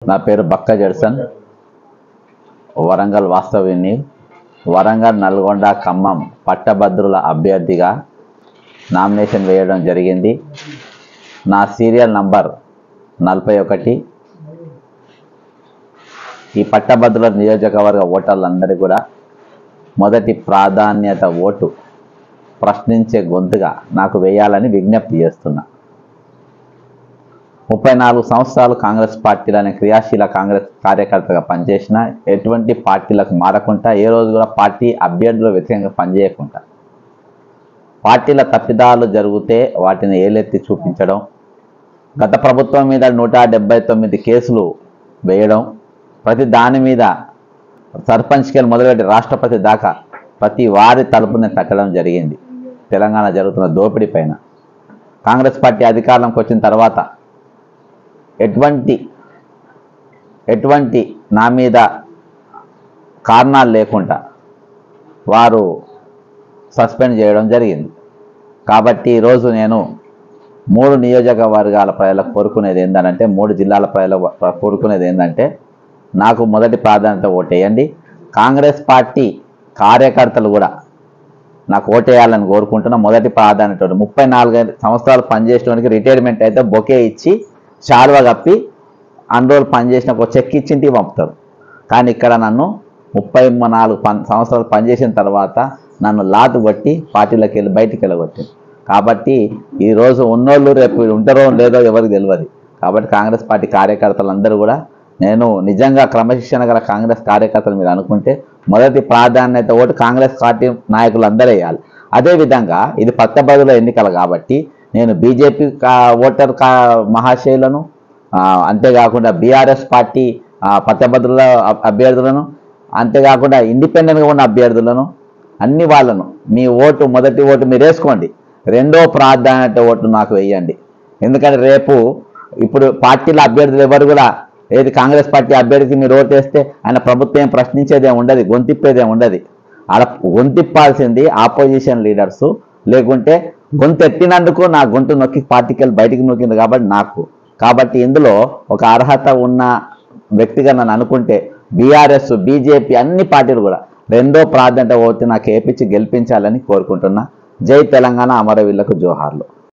నా పేరు బక్క జడ్సన్, వరంగల్ వాస్తవ్యుని. వరంగల్, నల్గొండ, ఖమ్మం పట్టభద్రుల అభ్యర్థిగా నామినేషన్ వేయడం జరిగింది. నా సీరియల్ నంబర్ 41. ఈ పట్టభద్రుల నియోజకవర్గ ఓటర్లందరికీ కూడా మొదటి ప్రాధాన్యత ఓటు ప్రశ్నించే గొంతుగా నాకు వేయాలని విజ్ఞప్తి చేస్తున్నా. 34 సంవత్సరాలు కాంగ్రెస్ పార్టీలోనే క్రియాశీల కాంగ్రెస్ కార్యకర్తగా పనిచేసిన, ఎటువంటి పార్టీలకు మారకుండా, ఏ రోజు కూడా పార్టీ అభ్యర్థుల వ్యతిరేకంగా పనిచేయకుండా, పార్టీల తప్పిదాలు జరిగితే వాటిని ఏలెత్తి చూపించడం, గత ప్రభుత్వం మీద 179 కేసులు వేయడం, ప్రతి దాని మీద సర్పంచ్కి మొదలుపెట్టి రాష్ట్రపతి దాకా ప్రతి వారి తలుపుని తట్టడం జరిగింది. తెలంగాణ జరుగుతున్న దోపిడీ పైన కాంగ్రెస్ పార్టీ అధికారంలోకి వచ్చిన తర్వాత ఎటువంటి నా మీద కారణాలు లేకుండా వారు సస్పెండ్ చేయడం జరిగింది. కాబట్టి ఈరోజు నేను 3 నియోజకవర్గాల ప్రజలకు కోరుకునేది ఏంటంటే, 3 జిల్లాల ప్రజలకు కోరుకునేది ఏంటంటే, నాకు మొదటి ప్రాధాన్యత ఓటేయండి. కాంగ్రెస్ పార్టీ కార్యకర్తలు కూడా నాకు ఓటేయాలని కోరుకుంటున్నా. మొదటి ప్రాధాన్యత 34 సంవత్సరాలు పనిచేసేవానికి రిటైర్మెంట్ అయితే బొకే ఇచ్చి శాలువ కప్పి అన్ని రోజులు పనిచేసిన ఒక చెక్ ఇచ్చింటికి పంపుతారు. కానీ ఇక్కడ నన్ను 34 సంవత్సరాలు పనిచేసిన తర్వాత నన్ను లాటు కొట్టి పార్టీలోకి వెళ్ళి బయటికి వెళ్ళగొట్టింది. కాబట్టి ఈరోజు ఉన్నోళ్ళు రేపు ఉంటారో లేదో ఎవరికి తెలియదు. కాబట్టి కాంగ్రెస్ పార్టీ కార్యకర్తలందరూ కూడా, నేను నిజంగా క్రమశిక్షణ గల కాంగ్రెస్ కార్యకర్తలు మీరు అనుకుంటే మొదటి ప్రాధాన్యత ఓటు కాంగ్రెస్ పార్టీ నాయకులు అందరూ వేయాలి. అదేవిధంగా ఇది పట్టభద్రుల ఎన్నికలు కాబట్టి నేను బీజేపీ ఓటర్ మహాశయులను, అంతేకాకుండా బీఆర్ఎస్ పార్టీ పట్టభద్రుల అభ్యర్థులను, అంతేకాకుండా ఇండిపెండెంట్గా ఉన్న అభ్యర్థులను, అన్ని వాళ్ళను మీ ఓటు మొదటి ఓటు మీరు వేసుకోండి, రెండో ప్రాధాన్యత ఓటు నాకు వేయండి. ఎందుకంటే రేపు ఇప్పుడు పార్టీల అభ్యర్థులు ఎవరు కూడా ఏది కాంగ్రెస్ పార్టీ అభ్యర్థికి మీరు ఓటు వేస్తే ఆయన ప్రభుత్వం ప్రశ్నించేదే ఉండదు, గొంతిప్పేదే ఉండదు. అలా గొంతిప్పాల్సింది ఆపోజిషన్ లీడర్సు. లేకుంటే గొంతు ఎత్తినందుకు నా గొంతు నొక్కి పార్టీకి వెళ్ళి బయటికి నొక్కింది కాబట్టి ఇందులో ఒక అర్హత ఉన్న వ్యక్తిగా నన్ను అనుకుంటే బీఆర్ఎస్, బీజేపీ అన్ని పార్టీలు కూడా రెండో ప్రాధాన్యత ఓటు నాకు ఏపించి గెలిపించాలని కోరుకుంటున్నా. జై తెలంగాణ, అమరవీరులకు జోహార్లు.